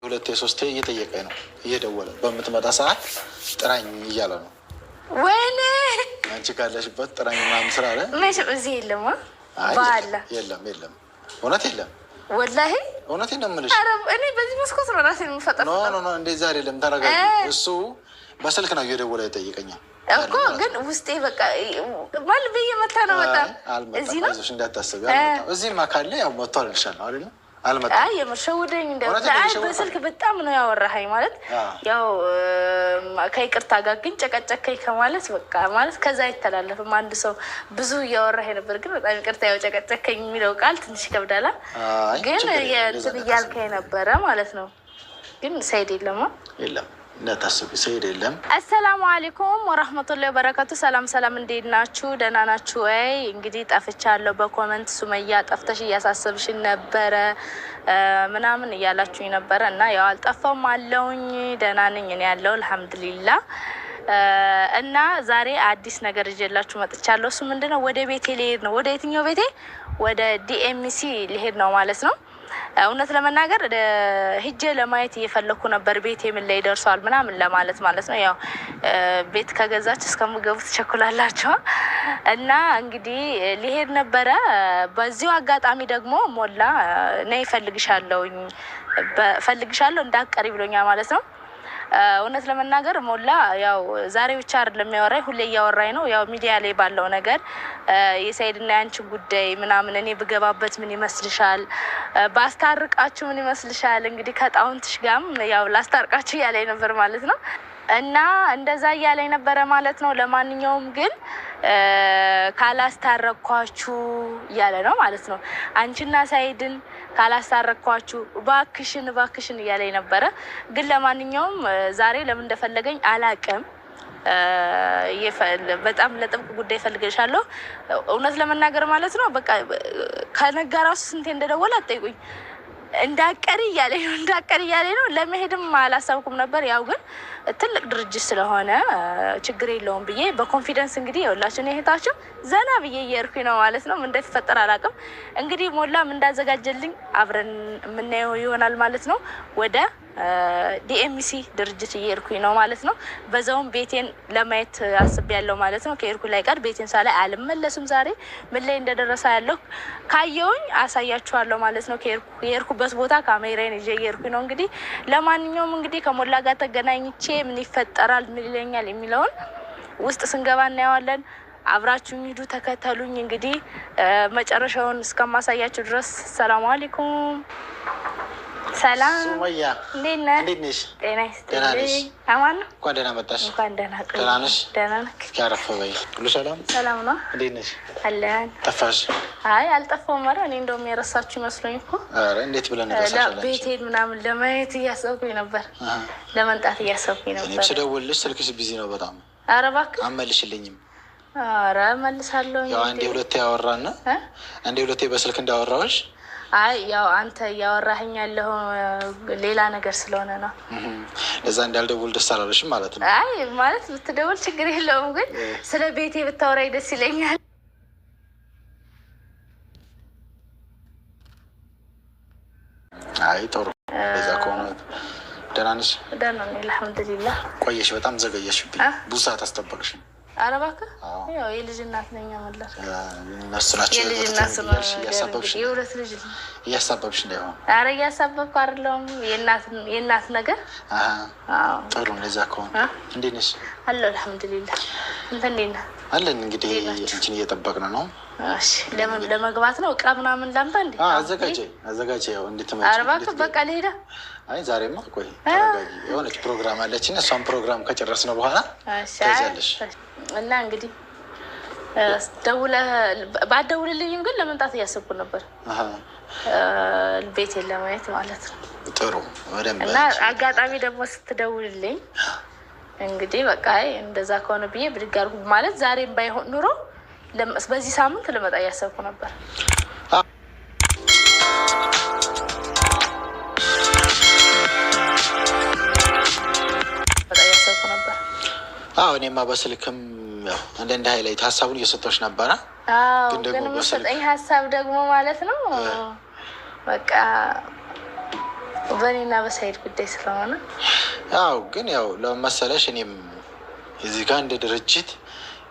ሁለቴ ሶስቴ እየጠየቀኝ ነው እየደወለ በምትመጣ ሰዓት ጥራኝ እያለ ነው። ወይኔ አንቺ ካለሽበት ጥራኝ ምናምን ስራ አለ። መቼም እዚህ የለም ባላ የለም እውነት የለም ወላሂ እውነቴን ነው የምልሽ። እኔ በዚህ መስኮት ነው ራሴን የምፈጠረው። ኖ እንደዛ አይደለም። ተረጋጊ። እሱ በስልክ ነው እየደወለ ይጠይቀኛል እኮ ግን ውስጤ በቃ ማለት በየመታ ነው መጣ። እዚህ ነው እንዳታስቢ አልመጣም። እዚህማ ካለ ያው መጥቷል ልሻል ነው አይደል? አልመጣም። አይ የምርሸውደኝ በስልክ በጣም ነው ያወራኸኝ ማለት ያው ከይቅርታ ጋር ግን ጨቀጨከኝ ከማለት በቃ ማለት ከዛ አይተላለፍም። አንድ ሰው ብዙ እያወራኸኝ ነበር ግን በጣም ይቅርታ ያው ጨቀጨከኝ የሚለው ቃል ትንሽ ይከብዳል። ግን እንትን እያልከኝ ነበረ ማለት ነው። ግን ሰይድ የለም እንዳታስቢ ሰይድ የለም። አሰላሙ አለይኩም ወራህመቱላሂ ወበረካቱ። ሰላም እንዴት ናችሁ? ደህና ናችሁ ወይ? እንግዲህ ጠፍቻለሁ። በኮመንት ሱመያ ጠፍተሽ እያሳሰብሽን ነበረ ምናምን እያላችሁኝ ነበረ እና ያው አልጠፋም አለውኝ። ደህና ነኝ እኔ ያለው አልሐምዱሊላህ። እና ዛሬ አዲስ ነገር ይዤላችሁ መጥቻለሁ። እሱ ምንድነው? ወደ ቤቴ ልሄድ ነው። ወደ የትኛው ቤቴ? ወደ ዲኤምሲ ልሄድ ነው ማለት ነው። እውነት ለመናገር ሂጄ ለማየት እየፈለኩ ነበር። ቤቴ ምን ላይ ደርሷል ምናምን ለማለት ማለት ነው። ያው ቤት ከገዛች እስከምገቡ ትቸኩላላችሁ እና እንግዲህ ሊሄድ ነበረ። በዚሁ አጋጣሚ ደግሞ ሞላ ነይ እፈልግሻለሁ እንዳትቀሪ ብሎኛል ማለት ነው። እውነት ለመናገር ሞላ ያው ዛሬ ብቻ አይደለም የሚያወራኝ፣ ሁሌ እያወራኝ ነው። ያው ሚዲያ ላይ ባለው ነገር የሰይድና ያንቺ ጉዳይ ምናምን እኔ ብገባበት ምን ይመስልሻል? ባስታርቃችሁ ምን ይመስልሻል? እንግዲህ ከጣውንትሽ ጋርም ያው ላስታርቃችሁ እያለኝ ነበር ማለት ነው። እና እንደዛ እያለኝ ነበረ ማለት ነው። ለማንኛውም ግን ካላስታረኳችሁ እያለ ነው ማለት ነው። አንቺና ሳይድን ካላስታረኳችሁ እባክሽን እያለኝ ነበረ። ግን ለማንኛውም ዛሬ ለምን እንደፈለገኝ አላቅም። በጣም ለጥብቅ ጉዳይ ፈልገሻለሁ እውነት ለመናገር ማለት ነው። በቃ ከነጋ ራሱ ስንቴ እንደደወለ አትጠይቁኝ። እንዳቀሪ እያለኝ ነው። ለመሄድም አላሰብኩም ነበር። ያው ግን ትልቅ ድርጅት ስለሆነ ችግር የለውም ብዬ በኮንፊደንስ እንግዲህ የሁላችሁን እህታችሁ ዘና ብዬ እየሄድኩኝ ነው ማለት ነው። ምን እንደተፈጠረ አላውቅም። እንግዲህ ሞላም እንዳዘጋጀልኝ አብረን የምናየው ይሆናል ማለት ነው። ወደ ዲኤምሲ ድርጅት እየሄድኩኝ ነው ማለት ነው። በዛውም ቤቴን ለማየት አስቤያለሁ ማለት ነው። ከሄድኩ ላይ ቀር ቤቴን ሳላይ አልመለስም። ዛሬ ምን ላይ እንደደረሰ ያለው ካየውኝ አሳያችኋለሁ ማለት ነው። የሄድኩበት ቦታ ካሜራዬን ይዤ እየሄድኩኝ ነው። እንግዲህ ለማንኛውም እንግዲህ ከሞላ ጋር ተገናኝቼ ምን ይፈጠራል ምን ይለኛል የሚለውን ውስጥ ስንገባ እናየዋለን። አብራችሁኝ ሂዱ፣ ተከተሉኝ። እንግዲህ መጨረሻውን እስከማሳያችሁ ድረስ ሰላም አለይኩም። ሰላም ሱመያ፣ እንዴት ነሽ? ጤና ይስጥልኝ። አማን ነው። እንኳን ደህና መጣሽ። እንኳን ደህና ቆይ። ደህና ነሽ? ደህና ነኝ። ያረፈ በይ። ሁሉ ሰላም ነው። እንዴት ነሽ? አለን። ጠፋሽ? አይ አልጠፋሁም። ኧረ እኔ እንደውም የረሳችሁ መስሎኝ እኮ። ኧረ እንዴት ብለን እንረሳሻለን? ቤቴን ምናምን ለማየት እያሰብኩኝ ነበር፣ ለመምጣት እያሰብኩኝ ነበር። እኔም ስደውልልሽ ስልክሽ ቢዚ ነው በጣም። ኧረ እባክህ አመልሽልኝም። ኧረ መልሳለሁ። ያው አንዴ ሁለቴ ያወራና አንዴ ሁለቴ በስልክ እንዳወራሁሽ። አይ ያው አንተ እያወራኸኝ ያለው ሌላ ነገር ስለሆነ ነው። ለዛ እንዳልደውል ደስ አላለሽም ማለት ነው? አይ ማለት ብትደውል ችግር የለውም፣ ግን ስለ ቤቴ ብታወራኝ ደስ ይለኛል። አይ ጥሩ። ለዛ ከሆነ ደህና ነሽ? ደህና ነኝ አልሐምዱሊላህ። ቆየሽ፣ በጣም ዘገየሽብኝ። ብዙ ሰዓት አስጠበቅሽኝ። ኧረ እባክህ ያው የልጅ እናት ነኝ። መለስ እነሱ ናቸው የልጅ እናት ነው። የሁለት ልጅ እያሳበብሽ እንዳይሆን። ኧረ እያሳበብኩ አይደለሁም። የእናት ነገር ጥሩ። እንደዛ ከሆነ እንዴት ነሽ? አለሁ አልሐምዱሊላህ። እንትን እንዴት ነህ? አለን እንግዲህ አንቺን እየጠበቅን ነው። እሺ ለመግባት ነው። እቃ ምናምን ላምጣ እንዴ? አዘጋጀ ያው እንድትመጪ። ኧረ እባክህ በቃ ልሄዳ። አይ ዛሬማ ቆይ ተረጋጊ። የሆነች ፕሮግራም አለችን። እሷን ፕሮግራም ከጨረስን በኋላ ትሄጃለሽ። እና እንግዲህ ባትደውልልኝም ግን ለመምጣት እያሰብኩ ነበር፣ ቤቴን ለማየት ማለት ነው። ጥሩ በደንብ። እና አጋጣሚ ደግሞ ስትደውልልኝ እንግዲህ በቃ እንደዛ ከሆነ ብዬ ብድግ አልኩ ማለት ዛሬም ባይሆን ኑሮ በዚህ ሳምንት ልመጣ እያሰብኩ ነበር። እኔማ በስልክም አንዳንድ ሀይላይት ሀሳቡን እየሰጠች ነበረ። ግን የምትሰጠኝ ሀሳብ ደግሞ ማለት ነው በቃ በእኔና በሳይድ ጉዳይ ስለሆነ ያው ግን ያው ለመሰለሽ እኔም እዚህ ጋር እንደ ድርጅት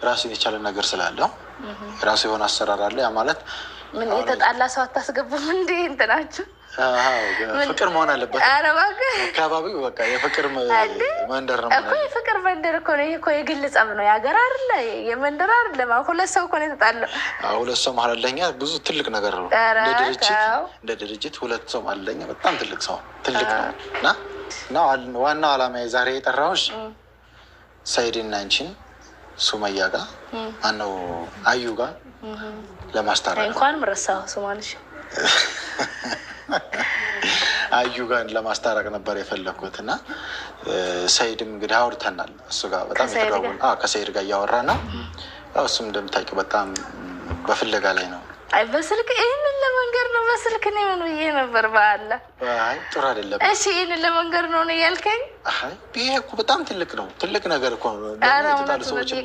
ራሱን የቻለ ነገር ስላለው ራሱ የሆነ አሰራር አለ። ያ ማለት ምን የተጣላ ሰው አታስገቡም እንዴ? እንትናችሁ ፍቅር መሆን አለበት። ኧረ እባክህ አካባቢው በቃ የፍቅር መንደር ነው እኮ። የፍቅር መንደር እኮ ነው። ይሄ እኮ የግል ጸብ ነው። የሀገር አይደለ የመንደር አይደለ። ሁለት ሰው እኮ ነው የተጣለው። ሁለት ሰው መሀል ለኛ ብዙ ትልቅ ነገር ነው። እንደ ድርጅት ሁለት ሰው መሀል ለኛ በጣም ትልቅ ሰው ትልቅ ነው እና ዋናው ዓላማ ዛሬ የጠራሁሽ ሰይድና አንቺን ሱመያ ጋር ማነው አዩ ጋር ለማስታረቅ እንኳን ረሳሁ ሱማንሽ አዩ ጋር ለማስታረቅ ነበር የፈለግኩት እና ሰይድም እንግዲህ አውርተናል። እሱ ጋር በጣም የተደዋወልን ከሰይድ ጋር እያወራ ነው። እሱም እንደምታውቂው በጣም በፍለጋ ላይ ነው። አይ በስልክ ይህንን ለመንገር ነው። በስልክ እኔ ምን ብዬ ነበር? በአላ ጥሩ አይደለም። እሺ ይህንን ለመንገር ነው ነው ያልከኝ? ይሄ እኮ በጣም ትልቅ ነው። ትልቅ ነገር እኮ ነው። የተጣሉ ሰዎችን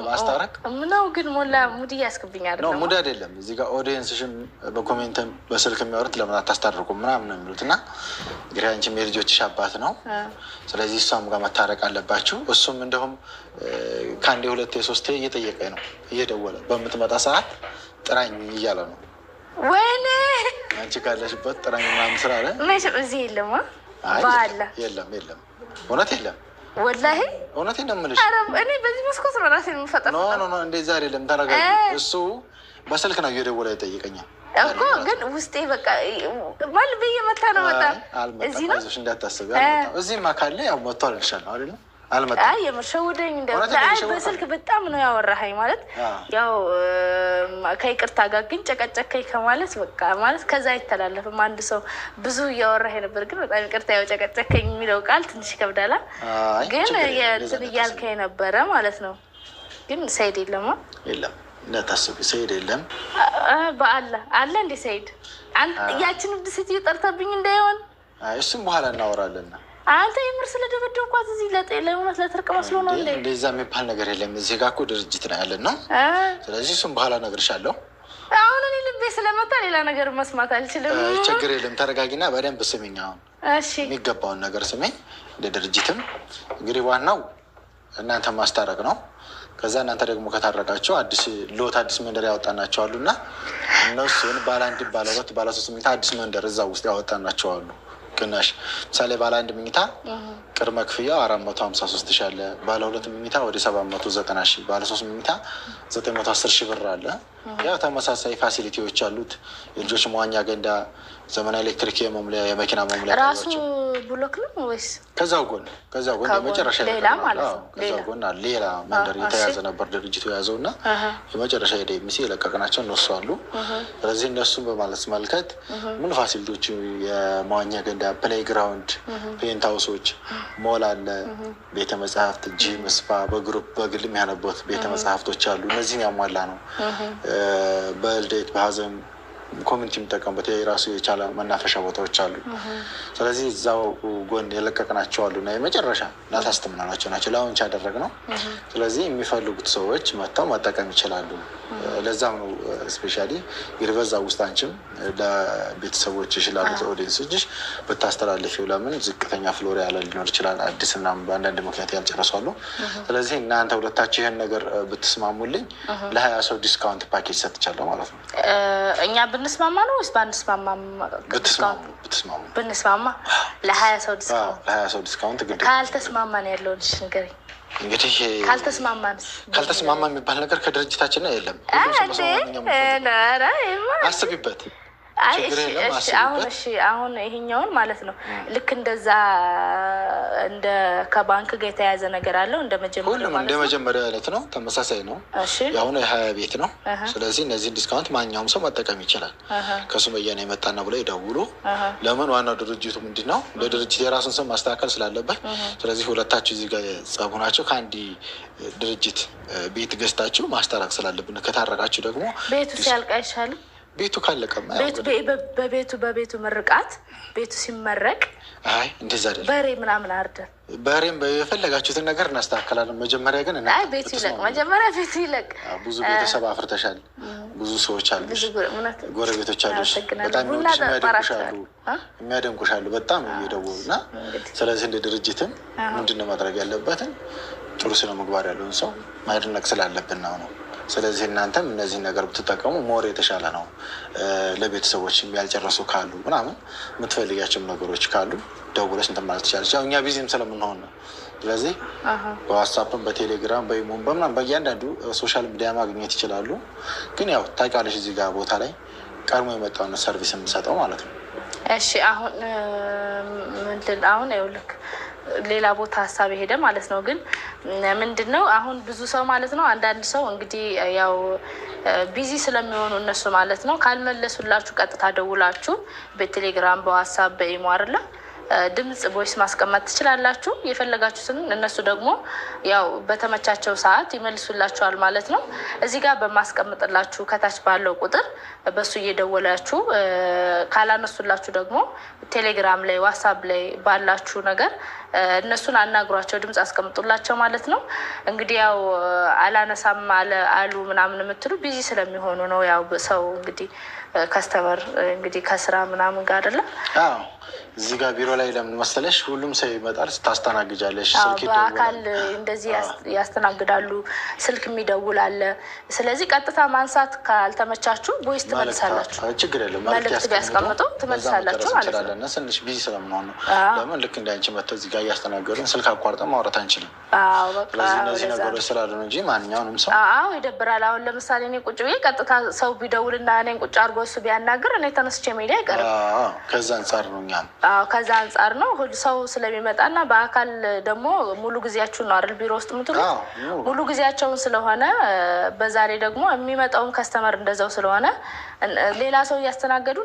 ማስታረቅ ምነው ግን ሞላ ሙድ እያስገብኛል ነው። ሙድ አይደለም። እዚህ ጋር ኦዲየንስሽም በኮሜንትም በስልክ የሚያወሩት ለምን አታስታርቁም ምናምን ነው የሚሉት እና እንግዲህ አንቺም የልጆችሽ አባት ነው። ስለዚህ እሷም ጋር መታረቅ አለባችሁ። እሱም እንደውም ከአንዴ ሁለቴ ሶስቴ እየጠየቀኝ ነው፣ እየደወለ በምትመጣ ሰዓት ጥራኝ እያለ ነው። ወይኔ አንቺ ካለሽበት ጥራኝ ምናምን ስላለ እዚህ የለም ባለ የለም እውነት የለም። ወላሂ እውነቴን ነው የምልሽ። እኔ በዚህ መስኮት ነው ራሴን የምፈጠር። ኖ እንደዛ አይደለም። ተረጋጊ። እሱ በስልክ ነው እየደወለ ይጠይቀኛል እኮ ግን ውስጤ በቃ ማል ብዬ መታ ነው። በጣም እዚህ ነው እንዳታስብ። እዚህማ ካለ ያው መጥቶ አልልሻለሁ አይደለም አይ የምርሸውደኝ እንደ በስልክ በጣም ነው ያወራኸኝ። ማለት ያው ከይቅርታ ጋር ግን ጨቀጨከኝ ከማለት በቃ ማለት ከዛ አይተላለፍም። አንድ ሰው ብዙ እያወራኸኝ ነበር፣ ግን በጣም ይቅርታ ያው ጨቀጨከኝ የሚለው ቃል ትንሽ ይከብዳላ። ግን የእንትን እያልከኝ ነበረ ማለት ነው። ግን ሰይድ የለማ የለም እንዳታስቢ፣ ሰይድ የለም። በአላ አለ እንዴ ሰይድ? ያችን ብድ ስትዩ ጠርተብኝ እንዳይሆን እሱም በኋላ እናወራለን። አንተ የምር ስለደበደብኳት እዚህ ለእውነት ለትርቅ መስሎ ነው እንዴ? እንደዛ የሚባል ነገር የለም። እዚህ ጋር እኮ ድርጅት ነው ያለን ነው። ስለዚህ እሱም በኋላ እነግርሻለሁ። አሁን እኔ ልቤ ስለመታ ሌላ ነገር መስማት አልችልም። ችግር የለም። ተረጋጊና በደንብ ስሚኝ። አሁን የሚገባውን ነገር ስሚኝ። እንደ ድርጅትም እንግዲህ ዋናው እናንተ ማስታረቅ ነው። ከዛ እናንተ ደግሞ ከታረቃቸው አዲስ መንደር ያወጣናቸው አሉ እና እነሱን ባለ አንድ ባለ ሁለት ባለ ሶስት መኝታ አዲስ መንደር እዛ ውስጥ ያወጣናቸው አሉ። ቅናሽ ምሳሌ ባለ አንድ መኝታ ቅድመ ክፍያው 453 ሺህ አለ። ባለ ሁለት መኝታ ወደ 790 ሺህ፣ ባለ ሶስት መኝታ 910 ሺህ ብር አለ። ያው ተመሳሳይ ፋሲሊቲዎች አሉት። የልጆች መዋኛ ገንዳ፣ ዘመናዊ ኤሌክትሪክ የመሙሊያ የመኪና መሙሊያ ራሱ ብሎክ ነው ወይስ ከዛው ጎን የመጨረሻ ሌላ ማለት ነው? ከዛው ጎን ሌላ መንደር የተያዘ ነበር ድርጅቱ የያዘው እና የመጨረሻ ሄደ የሚሲ የለቀቅናቸው እነሱ አሉ። ስለዚህ እነሱን በማለት መልከት ምን ፋሲሊቲዎቹ የመዋኛ ገንዳ፣ ፕሌይ ግራውንድ፣ ፔንት ሀውሶች፣ ሞል አለ፣ ቤተ መጽሐፍት፣ ጂም፣ ስፓ፣ በግሩፕ በግል የሚያነቡት ቤተ መጽሐፍቶች አሉ። እነዚህን ያሟላ ነው። በልደት በሀዘን ኮሚኒቲ የሚጠቀሙበት የራሱ የቻለ መናፈሻ ቦታዎች አሉ። ስለዚህ እዛው ጎን የለቀቅናቸው አሉ እና የመጨረሻ እናታስተምናናቸው ናቸው ላውንች ያደረግነው። ስለዚህ የሚፈልጉት ሰዎች መጥተው መጠቀም ይችላሉ። ለዛም ነው ስፔሻሊ በዛ ውስጥ አንቺም ለቤተሰቦችሽ ላሉት ኦዲየንሶችሽ ብታስተላልፊው። ለምን ዝቅተኛ ፍሎር ያለ ሊኖር ይችላል፣ አዲስ ምናምን በአንዳንድ ምክንያት ያልጨረሷሉ። ስለዚህ እናንተ ሁለታችሁ ይህን ነገር ብትስማሙልኝ ለ20 ሰው ዲስካውንት ፓኬጅ ሰጥቻለሁ ማለት ነው። እኛ ብንስማማ ነው ወይስ ባንስማማ? ብንስማማ ለ20 ሰው ዲስካውንት ግድ። ካልተስማማን ያለውን ንገረኝ። እንግዲህ ካልተስማማ የሚባል ነገር ከድርጅታችን የለም። አስቢበት። አሁን ይሄኛውን ማለት ነው ልክ እንደዛ እንደ ከባንክ ጋር የተያያዘ ነገር አለው። እንደ መጀመሪያ አይነት ነው፣ ተመሳሳይ ነው። የአሁኑ የ20 ቤት ነው። ስለዚህ እነዚህን ዲስካውንት ማንኛውም ሰው መጠቀም ይችላል። ከሱመያ ነው የመጣና ብለው ይደውሉ። ለምን ዋናው ድርጅቱ ምንድን ነው ለድርጅት የራሱን ስም ማስተካከል ስላለበት፣ ስለዚህ ሁለታችሁ እዚህ ጋር ጸቡ ናቸው። ከአንድ ድርጅት ቤት ገዝታችሁ ማስታረቅ ስላለብን፣ ከታረቃችሁ ደግሞ ቤቱ ሲያልቅ አይሻልም? ቤቱ ካለቀማ በቤቱ ምርቃት ቤቱ ሲመረቅ አይ እንደዛ አይደለም በሬ ምናምን አርደን በሬም የፈለጋችሁትን ነገር እናስተካከላለን። መጀመሪያ ግን ቤቱ ይለቅ፣ መጀመሪያ ቤቱ ይለቅ። ብዙ ቤተሰብ አፍርተሻል፣ ብዙ ሰዎች አሉ፣ ጎረቤቶች አሉ፣ በጣም የሚያደንቁሻሉ በጣም እየደወሉ እና ስለዚህ እንደ ድርጅትም ምንድነው ማድረግ ያለበትን ጥሩ ስነ ምግባር ያለውን ሰው ማድነቅ ስላለብን ነው። ስለዚህ እናንተም እነዚህን ነገር ብትጠቀሙ ሞር የተሻለ ነው። ለቤተሰቦች ያልጨረሱ ካሉ ምናምን የምትፈልጋቸውም ነገሮች ካሉ ደውለሽ እንትን ማለት ትችላለች። ያው እኛ ቢዚም ስለምንሆን ነው። ስለዚህ በዋትሳፕም በቴሌግራም በኢሞም በምናምን በእያንዳንዱ ሶሻል ሚዲያ ማግኘት ይችላሉ። ግን ያው ታውቂያለሽ እዚህ ጋር ቦታ ላይ ቀድሞ የመጣውን ሰርቪስ የምንሰጠው ማለት ነው። እሺ አሁን ይኸውልህ ሌላ ቦታ ሀሳብ ሄደ ማለት ነው። ግን ምንድን ነው አሁን ብዙ ሰው ማለት ነው አንዳንድ ሰው እንግዲህ ያው ቢዚ ስለሚሆኑ እነሱ ማለት ነው ካልመለሱላችሁ ቀጥታ ደውላችሁ በቴሌግራም በዋትሳፕ በኢሞ አይደለ ድምጽ ቮይስ ማስቀመጥ ትችላላችሁ የፈለጋችሁትን። እነሱ ደግሞ ያው በተመቻቸው ሰዓት ይመልሱላችኋል ማለት ነው። እዚህ ጋር በማስቀምጥላችሁ ከታች ባለው ቁጥር በሱ እየደወላችሁ ካላነሱላችሁ ደግሞ ቴሌግራም ላይ ዋትሳፕ ላይ ባላችሁ ነገር እነሱን አናግሯቸው፣ ድምጽ አስቀምጡላቸው ማለት ነው። እንግዲህ ያው አላነሳም አሉ ምናምን የምትሉ ቢዚ ስለሚሆኑ ነው። ያው ሰው እንግዲህ ከስተመር እንግዲህ ከስራ ምናምን ጋር አይደለም። እዚህ ጋር ቢሮ ላይ ለምን መሰለሽ ሁሉም ሰው ይመጣል፣ ታስተናግጃለሽ። ስልክ በአካል እንደዚህ ያስተናግዳሉ፣ ስልክ የሚደውል አለ። ስለዚህ ቀጥታ ማንሳት ካልተመቻችሁ ቦይስ ትመልሳላችሁ። ችግር የለም፣ መልዕክት ቢያስቀምጡ ትመልሳላችሁ ማለት ነው። ትንሽ ቢዚ ስለምንሆን ነው። ለምን ልክ እንዳንቺ መጥተው እዚህ ጋር እያስተናገዱን ስልክ አቋርጠን ማውራት አንችልም። ስለዚህ እነዚህ ነገሮች ስላሉ ነው እንጂ ማንኛውንም ሰው ይደብራል። አሁን ለምሳሌ እኔ ቁጭ ብዬ ቀጥታ ሰው ቢደውልና እኔን ቁጭ አድርጎ እሱ ቢያናግር እኔ ተነስቼ መሄድ አይቀርም። ከዛ አንጻር ነው እኛም ከዛ አንጻር ነው ሰው ስለሚመጣና በአካል ደግሞ ሙሉ ጊዜያችሁን ነው አይደል ቢሮ ውስጥ የምትሉት ሙሉ ጊዜያቸውን ስለሆነ በዛሬ ደግሞ የሚመጣውን ከስተመር እንደዛው ስለሆነ ሌላ ሰው እያስተናገዱ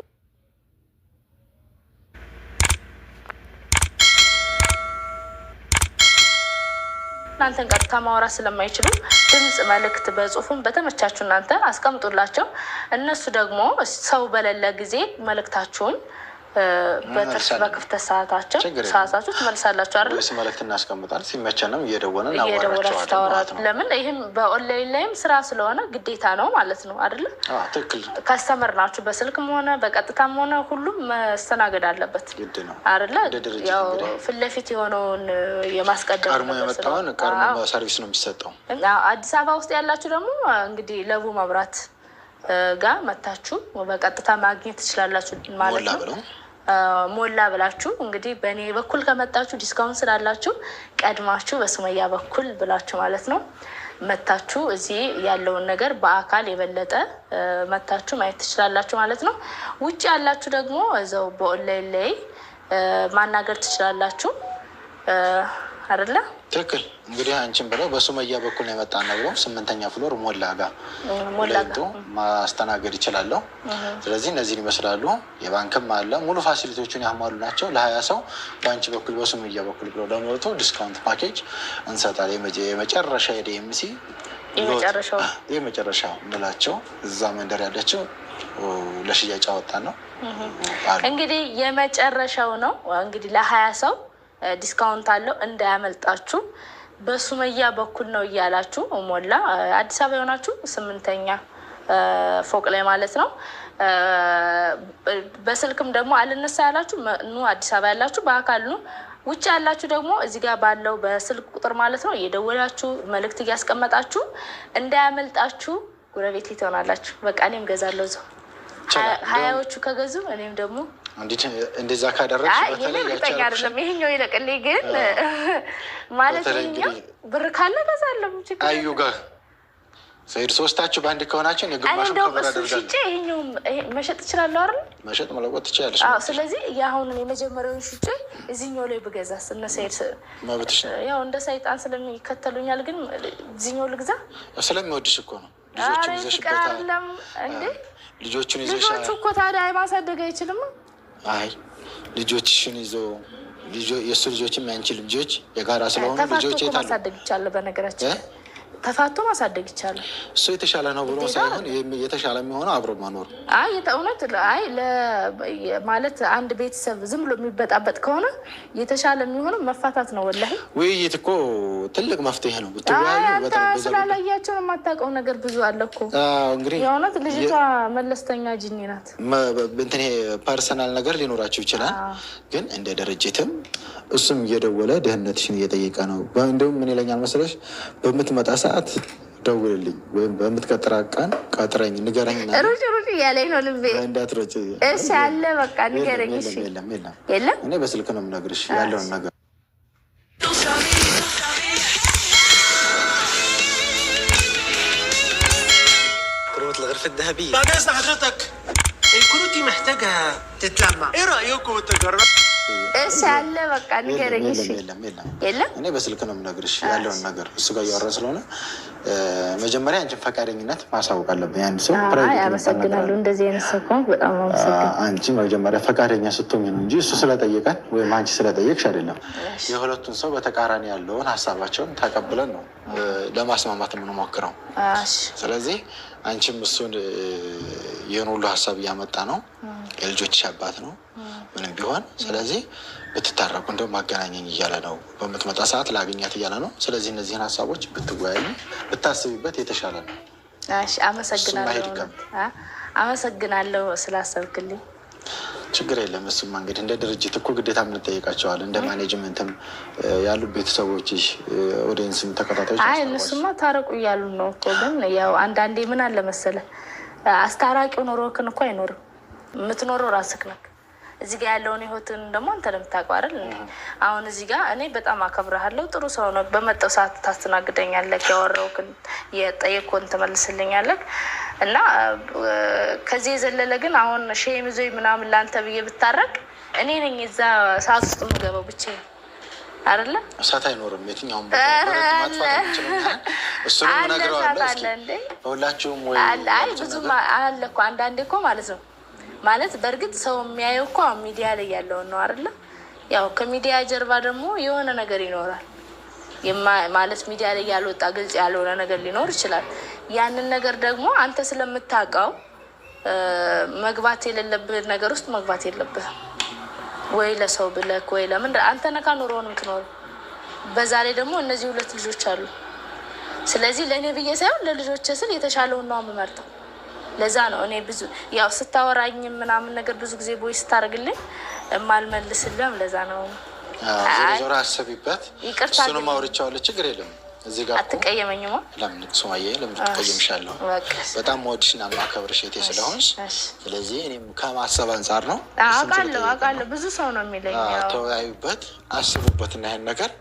እናንተን ቀጥታ ማውራት ስለማይችሉ ድምጽ መልእክት በጽሁፍም በተመቻችሁ እናንተ አስቀምጡላቸው። እነሱ ደግሞ ሰው በሌለ ጊዜ መልእክታችሁን በክፍተት ሰዓታችሁ ትመልሳላችሁ አይደል? ወይስ መልእክት እናስቀምጣለን ሲመቸንም እየደወልን እናወራቸዋለን። ለምን ይህም በኦንላይን ላይም ስራ ስለሆነ ግዴታ ነው ማለት ነው አይደል? ትክክል። ከስተመር ናችሁ፣ በስልክም ሆነ በቀጥታም ሆነ ሁሉም መስተናገድ አለበት አይደል? ያው ፊት ለፊት የሆነውን የማስቀደም ቀድሞ የመጣውን ቀድሞ ሰርቪስ ነው የሚሰጠው። አዲስ አበባ ውስጥ ያላችሁ ደግሞ እንግዲህ ለቡ መብራት ጋር መታችሁ በቀጥታ ማግኘት ትችላላችሁ ማለት ነው። ሞላ ብላችሁ እንግዲህ በእኔ በኩል ከመጣችሁ ዲስካውንት ስላላችሁ ቀድማችሁ በሱመያ በኩል ብላችሁ ማለት ነው መታችሁ እዚህ ያለውን ነገር በአካል የበለጠ መታችሁ ማየት ትችላላችሁ ማለት ነው። ውጭ ያላችሁ ደግሞ እዛው በኦንላይን ላይ ማናገር ትችላላችሁ አይደለ? ትክክል። እንግዲህ አንቺን ብለው በሱመያ በኩል ነው የመጣ ነው ብለው 8ኛ ፍሎር ሞላ ጋር ማስተናገድ ይችላለሁ። ስለዚህ እነዚህን ይመስላሉ። የባንክም አለ ሙሉ ፋሲሊቲዎቹን ያሟሉ ናቸው። ለ20 ሰው በአንቺ በኩል በሱመያ በኩል ብለው ለመጡ ዲስካውንት ፓኬጅ እንሰጣለን። የመጨረሻ የዲኤምሲ የመጨረሻ እንላቸው እዛ መንደር ያለችው ለሽያጭ አወጣን ነው እንግዲህ የመጨረሻው ነው። እንግዲህ ለ20 ሰው ዲስካውንት አለው እንዳያመልጣችሁ። በሱመያ በኩል ነው እያላችሁ ሞላ አዲስ አበባ የሆናችሁ 8ኛ ፎቅ ላይ ማለት ነው። በስልክም ደግሞ አልነሳ ያላችሁ ኑ አዲስ አበባ ያላችሁ በአካል ኑ። ውጭ ያላችሁ ደግሞ እዚህ ጋር ባለው በስልክ ቁጥር ማለት ነው እየደወላችሁ መልእክት እያስቀመጣችሁ እንዳያመልጣችሁ። ጎረቤት ትሆናላችሁ። በቃ እኔም ገዛለሁ እዛው 20ዎቹ ከገዙ እኔም ደግሞ እንደዛ ካደረግሽ በተለይ አይደለም ይሄኛው ይለቅልኝ ግን ማለት ነው ብር ካለ ገዛለሁ። አዩ ጋር ሰይድ ሶስታችሁ በአንድ ከሆናችሁ ግማሽ ይሄኛው መሸጥ እችላለሁ አይደል? መሸጥ መለወጥ ትችላለሽ። ስለዚህ የአሁን የመጀመሪያውን ሽጬ እዚህኛው ላይ ብገዛስ እነ ሰይድ መብትሽ ነው። ያው እንደ ሰይጣን ስለሚከተሉኛል ግን እዚህኛው ልግዛ ስለሚወድሽ እኮ ነው። ልጆቹን ይዘሽበታል እንዴ? ልጆቹን ይዘሽ ልጆቹ እኮ ታዲያ ማሳደግ አይችልም። አይ ልጆችሽን ይዞ የእሱ ልጆችም ያንቺ ልጆች የጋራ ስለሆኑ ልጆች ማሳደግ ይቻላል። በነገራችን ተፋቶ ማሳደግ ይቻላል። እሱ የተሻለ ነው ብሎ ሳይሆን የተሻለ የሚሆነው አብሮ መኖር። እውነት ማለት አንድ ቤተሰብ ዝም ብሎ የሚበጣበጥ ከሆነ የተሻለ የሚሆነው መፋታት ነው። ወላሂ ውይይት እኮ ትልቅ መፍትሄ ነው። አንተ ስላላያቸው የማታውቀው ነገር ብዙ አለ እኮ። እንግዲህ የእውነት ልጅቷ መለስተኛ ጅኒ ናት። እንትን ፐርሰናል ነገር ሊኖራቸው ይችላል፣ ግን እንደ ድርጅትም እሱም እየደወለ ደህንነትሽን እየጠየቀ ነው። እንደውም ምን ይለኛል መሰለሽ፣ በምትመጣ ሰዓት ደውልልኝ ወይም በምትቀጥራ ቀን ቀጥረኝ ንገረኝ። ሩጭ እያለኝ ነው ልቤ። እንዳትሮጭ እሺ አለ በቃ ንገረኝ። እሺ የለም እኔ በስልክ ነው የምነግርሽ ያለውን ነገር። كروت الغرفة الذهبية بعد إذن حضرتك الكروت دي محتاجة تتلمع، إيه رأيكم تجرب؟ እሺ አለ በቃ ንገረኝ። እሺ የለም እኔ በስልክ ነው የምነግርሽ ያለውን ነገር። እሱ ጋር እያወራ ስለሆነ መጀመሪያ አንቺን ፈቃደኝነት ማሳወቅ አለብኝ። አንድ ሰው አመሰግናለሁ። እንደዚህ አይነት ሰው ከሆንክ በጣም አመሰግናለሁ። አንቺ መጀመሪያ ፈቃደኛ ስትሆኝ ነው እንጂ እሱ ስለጠየቀን ወይም አንቺ ስለጠየቅሽ አይደለም። የሁለቱን ሰው በተቃራኒ ያለውን ሀሳባቸውን ተቀብለን ነው ለማስማማት የምንሞክረው። ስለዚህ አንቺም እሱን ይህን ሁሉ ሀሳብ እያመጣ ነው። የልጆችሽ አባት ነው ምንም ቢሆን። ስለዚህ ብትታረቁ እንደው ማገናኘኝ እያለ ነው። በምትመጣ ሰዓት ላገኛት እያለ ነው። ስለዚህ እነዚህን ሀሳቦች ብትወያዩ ብታስቢበት የተሻለ ነው። አመሰግናለሁ ስላሰብክልኝ። ችግር የለም። እሱማ እንግዲህ እንደ ድርጅት እኮ ግዴታ የምንጠይቃቸዋል። እንደ ማኔጅመንትም ያሉ ቤተሰቦችሽ ኦዲየንስም ተከታታዮች እነሱማ ታረቁ እያሉ ነው እኮ። ግን ያው አንዳንዴ ምን አለ መሰለህ፣ አስታራቂው ኖሮክን እኮ አይኖርም። የምትኖረው ራስክ ነህ። እዚህ ጋር ያለውን ህይወትን ደግሞ አንተ ለምታውቀው አይደል? አሁን እዚህ ጋር እኔ በጣም አከብርሃለሁ። ጥሩ ሰው ነው። በመጣው ሰዓት ታስተናግደኛለህ፣ ያወራውክን የጠየቅኩህን ትመልስልኛለህ። እና ከዚህ የዘለለ ግን አሁን ሼም ይዞኝ ምናምን ለአንተ ብዬ ብታረቅ እኔ ነኝ እዛ ሰዓት ውስጥ የምገባው ብቻዬን አይደለ? እሳት አይኖርም። የትኛውም እሱንም እነግረዋለሁ። ሁላችሁም ወይ ብዙም አለ እኮ አንዳንዴ እኮ ማለት ነው። ማለት በእርግጥ ሰው የሚያየው እኮ ሚዲያ ላይ ያለውን ነው አይደለ? ያው ከሚዲያ ጀርባ ደግሞ የሆነ ነገር ይኖራል። ማለት ሚዲያ ላይ ያልወጣ ግልጽ ያልሆነ ነገር ሊኖር ይችላል። ያንን ነገር ደግሞ አንተ ስለምታውቀው መግባት የሌለብህ ነገር ውስጥ መግባት የለብህም። ወይ ለሰው ብለክ ወይ ለምን አንተ ነካ ኑሮውንም ትኖር። በዛ ላይ ደግሞ እነዚህ ሁለት ልጆች አሉ። ስለዚህ ለእኔ ብዬ ሳይሆን ለልጆች ስል የተሻለውን ነው የምመርጠው። ለዛ ነው እኔ ብዙ ያው ስታወራኝ ምናምን ነገር ብዙ ጊዜ ቦይ ስታደርግልኝ የማልመልስልህም ለዛ ነው። ዞር አሰቢበት። እሱንም አውርቼዋለሁ። ችግር የለም። እዚህ ጋር አትቀየመኝማ። ለምን ሱማዬ ለምን ትቀየምሻለሁ? በጣም ወድሽና ማከብርሽ እህቴ ስለሆንሽ፣ ስለዚህ እኔም ከማሰብ አንጻር ነው። አውቃለሁ ብዙ ሰው ነው የሚለኝ። ተወያዩበት፣ አስቡበት እና ይሄን ነገር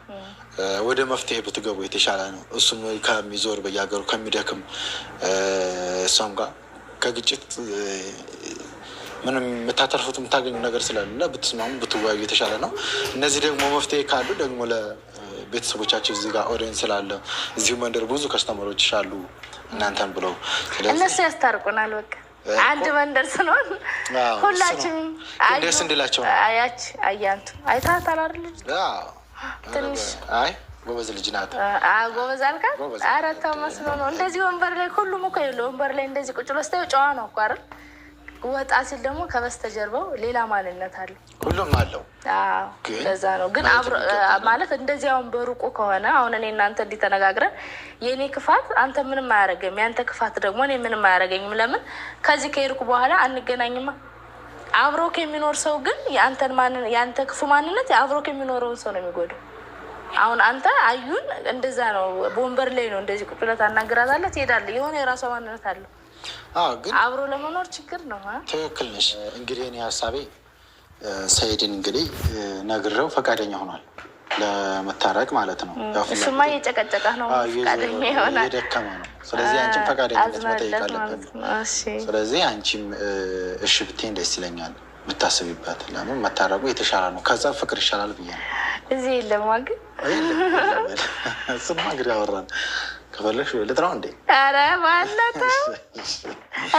ወደ መፍትሄ ብትገቡ የተሻለ ነው። እሱም ከሚዞር በየሀገሩ ከሚደክም እሷም ጋር ከግጭት ምንም የምታተርፉት የምታገኙ ነገር ስለሌለ ብትስማሙ ብትወያዩ የተሻለ ነው። እነዚህ ደግሞ መፍትሄ ካሉ ደግሞ ለቤተሰቦቻቸው እዚህ ጋር ኦዲየንስ ስላለ እዚሁ መንደር ብዙ ከስተመሮች አሉ እናንተን ብለው እነሱ ያስታርቁናል። በቃ አንድ መንደር ስንሆን ሁላችንም ደስ እንድላቸው ነው። አያች አያንቱ አይታታል አይደል? ትንሽ አይ ጎበዝ ልጅ ናት። ጎበዝ አልካት? ኧረ ተው መስሎ ነው። እንደዚህ ወንበር ላይ ሁሉም እኮ የለ ወንበር ላይ እንደዚህ ቁጭ ብሎ ስታየው ጨዋ ነው እኮ አይደል? ወጣ ሲል ደግሞ ከበስተጀርባው ሌላ ማንነት አለው። ሁሉም አለው። ለዛ ነው ግን አብሮ ማለት እንደዚህ አሁን በሩቁ ከሆነ አሁን እኔ እናንተ እንዲተነጋግረን የእኔ ክፋት አንተ ምንም አያደርገኝም፣ ያንተ ክፋት ደግሞ እኔ ምንም አያደርገኝም። ለምን ከዚህ ከሄድኩ በኋላ አንገናኝማ። አብሮክ የሚኖር ሰው ግን የአንተ ክፉ ማንነት አብሮክ የሚኖረውን ሰው ነው የሚጎዳው። አሁን አንተ አዩን እንደዛ ነው፣ በወንበር ላይ ነው እንደዚህ ቁጭ ብለህ ታናግራታለህ፣ ትሄዳለህ። የሆነ የራሷ ማንነት አለው። ግን አብሮ ለመኖር ችግር ነው። ትክክል ነሽ። እንግዲህ እኔ ሀሳቤ ሰኢድን እንግዲህ ነግሬው ፈቃደኛ ሆኗል ለመታረቅ ማለት ነው። እሱማ እየጨቀጨቀህ ነው፣ ፈቃደኛ ይሆናል። እየደከመ ነው። ስለዚህ አንቺም ፈቃደኝነት መጠየቅ አለብን። ስለዚህ አንቺም እሺ ብትይኝ ደስ ይለኛል፣ ብታስቢበት። ለምን መታረቁ የተሻለ ነው። ከዛ ፍቅር ይሻላል ብዬ ነው። እዚህ የለም ግን እሱማ እንግዲህ አወራን። ከፈለግሽ ልጥራው እንዴ? ኧረ ባለተ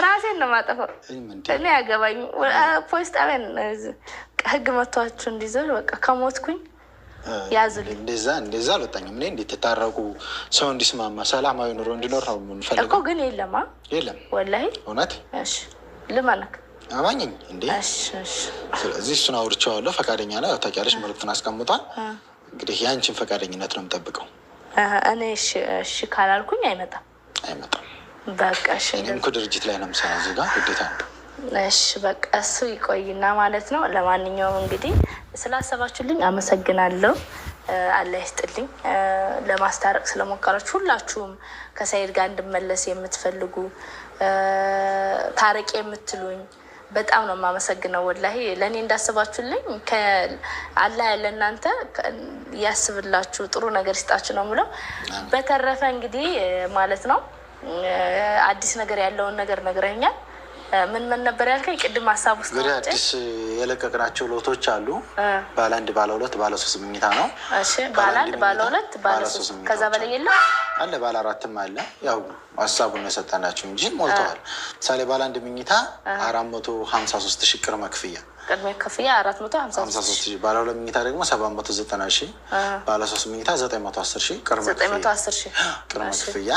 ራሴን ነው የማጠፋው። እኔ ያገባኝ ፖሊስ ጣቢያን ህግ መቷችሁ እንዲዘው በቃ ከሞትኩኝ ያዝልኝ። እንደዛ አልወጣኝም እኔ እንድትታረቁ ሰው እንዲስማማ ሰላማዊ ኑሮ እንዲኖር ነው የምንፈልገው እኮ። ግን የለም ወላሂ እውነት። እሺ ልመነክ አማኝኝ እንዴ? ስለዚህ እሱን አውርቼዋለሁ። ፈቃደኛ ነው። ታውቂያለሽ፣ መልዕክቱን አስቀምጧል። እንግዲህ የአንቺን ፈቃደኝነት ነው የምጠብቀው። እኔ እሺ ካላልኩኝ አይመጣም። በቃ እሺ። እኔም እኮ ድርጅት ላይ ነው የምሰራው እዚህ ጋር ግዴታ ነው። እሺ በቃ እሱ ይቆይና ማለት ነው። ለማንኛውም እንግዲህ ስላሰባችሁልኝ አመሰግናለሁ። አላህ ይስጥልኝ። ለማስታረቅ ስለሞከራችሁ ሁላችሁም ከሰይድ ጋር እንድመለስ የምትፈልጉ ታረቅ የምትሉኝ በጣም ነው የማመሰግነው። ወላሂ ለእኔ እንዳስባችሁልኝ አላህ ያለ እናንተ ያስብላችሁ፣ ጥሩ ነገር ይስጣችሁ ነው የምለው። በተረፈ እንግዲህ ማለት ነው አዲስ ነገር ያለውን ነገር ነግረኛል። ምን ነበር ያልከኝ ቅድም? ሀሳብ ውስጥ እንግዲህ አዲስ የለቀቅናቸው ሎቶች አሉ። ባለ 1፣ ባለ 2፣ ባለ 3 መኝታ ነው። እሺ ባለ 1፣ ባለ 2፣ ባለ 3 ከዛ በላይ የለም አለ። ባለ 4ም አለ። ያው ሀሳቡን የሰጠናቸው እንጂ ሞልተዋል። ምሳሌ ባለ 1 መኝታ 453,000 ቅድመ ክፍያ 453,000። ባለ 2 መኝታ ደግሞ 790,000። ባለ 3 መኝታ 910,000 ቅድመ ክፍያ።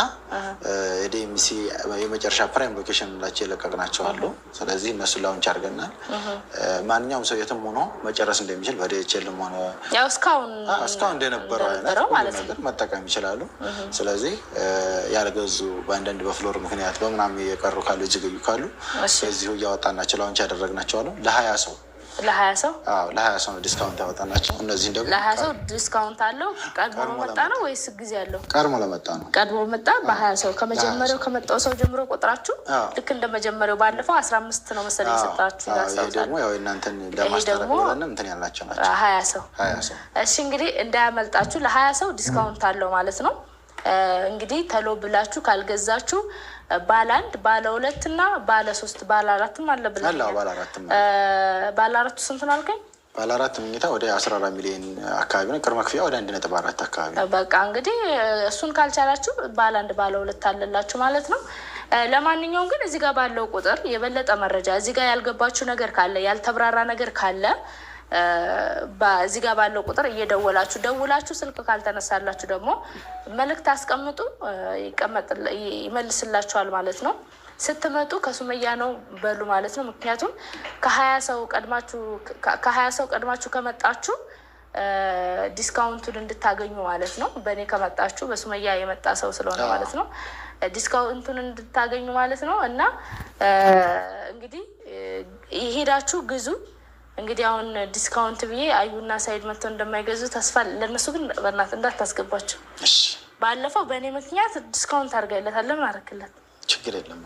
የዲኤምሲ የመጨረሻ ፕራይም ሎኬሽን ላቸው የለቀቅናቸው አሉ። ስለዚህ እነሱን ላውንች አድርገናል። ማንኛውም ሰው የትም ሆኖ መጨረስ እንደሚችል በዲኤችኤልም ሆነ ያው እስካሁን እንደነበረው አይነት ነገር መጠቀም ይችላሉ። ስለዚህ ያልገዙ በአንዳንድ በፍሎር ምክንያት በምናምን የቀሩ ካሉ የዘገዩ ካሉ በዚሁ እያወጣናቸው ላውንች ያደረግናቸው አሉ። ለ20 ሰው ነው ዲስካውንት ያወጣናቸው። እነዚህ ደግሞ ለ20 ሰው ዲስካውንት አለው። ቀድሞ ለመጣ ነው ወይስ ጊዜ ያለው? ቀድሞ ለመጣ ነው። ቀድሞ መጣ በ20 ሰው ከመጀመሪያው ከመጣው ሰው ጀምሮ ቆጥራችሁ ልክ እንደ መጀመሪያው ባለፈው 15 ነው መሰለኝ የሰጣችሁ። ይሄ ደግሞ ያው እናንተን ለማስተላለፍ ብለን እንትን ያላቸው ናቸው። 20 ሰው። እሺ እንግዲህ እንዳያመልጣችሁ ለ20 ሰው ዲስካውንት አለው ማለት ነው። እንግዲህ ተሎ ብላችሁ ካልገዛችሁ ባለ 1፣ ባለ 2 እና ባለ 3 ባለ 4ም አለ ብለህ ባለ 4 ስንት ነው አልከኝ? ባለ 4 መኝታ ወደ 14 ሚሊዮን አካባቢ ነው። ቅድመ ክፍያ ወደ 1.4 አካባቢ። በቃ እንግዲህ እሱን ካልቻላችሁ ባለ 1፣ ባለ 2 አለላችሁ ማለት ነው። ለማንኛውም ግን እዚህ ጋር ባለው ቁጥር የበለጠ መረጃ እዚህ ጋር ያልገባችሁ ነገር ካለ ያልተብራራ ነገር ካለ እዚህ ጋር ባለው ቁጥር ደውላችሁ ስልክ ካልተነሳላችሁ ደግሞ መልእክት አስቀምጡ፣ ይመልስላችኋል ማለት ነው። ስትመጡ ከሱመያ ነው በሉ ማለት ነው። ምክንያቱም ከ20 ሰው ቀድማችሁ ከመጣችሁ ዲስካውንቱን እንድታገኙ ማለት ነው። በእኔ ከመጣችሁ በሱመያ የመጣ ሰው ስለሆነ ማለት ነው ዲስካውንቱን እንድታገኙ ማለት ነው። እና እንግዲህ ሄዳችሁ ግዙ። እንግዲህ አሁን ዲስካውንት ብዬ አዩና ሳይድ መጥተው እንደማይገዙ ተስፋ ለእነሱ ግን በእናትህ እንዳታስገባቸው። ባለፈው በእኔ ምክንያት ዲስካውንት አድርጋይለታል። ለምን አደረክለት? ችግር የለም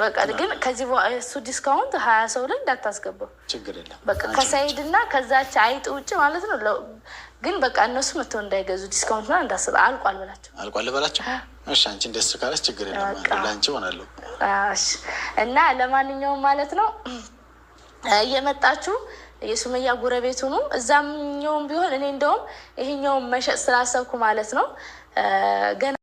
በቃ ግን ከዚህ እሱ ዲስካውንት 20 ሰው ላይ እንዳታስገባው። ችግር የለም በቃ ከሳይድ እና ከዛች አይጥ ውጭ ማለት ነው። ግን በቃ እነሱ መጥተው እንዳይገዙ ዲስካውንት ና እንዳስበ አልቋል በላቸው። እሺ አንቺ ደስ ካለች ችግር የለም ለአንቺ ሆናለሁ። እና ለማንኛውም ማለት ነው እየመጣችሁ የሱመያ ጉረቤት ሁኑ። እዛኛውም ቢሆን እኔ እንደውም ይሄኛውን መሸጥ ስላሰብኩ ማለት ነው ገና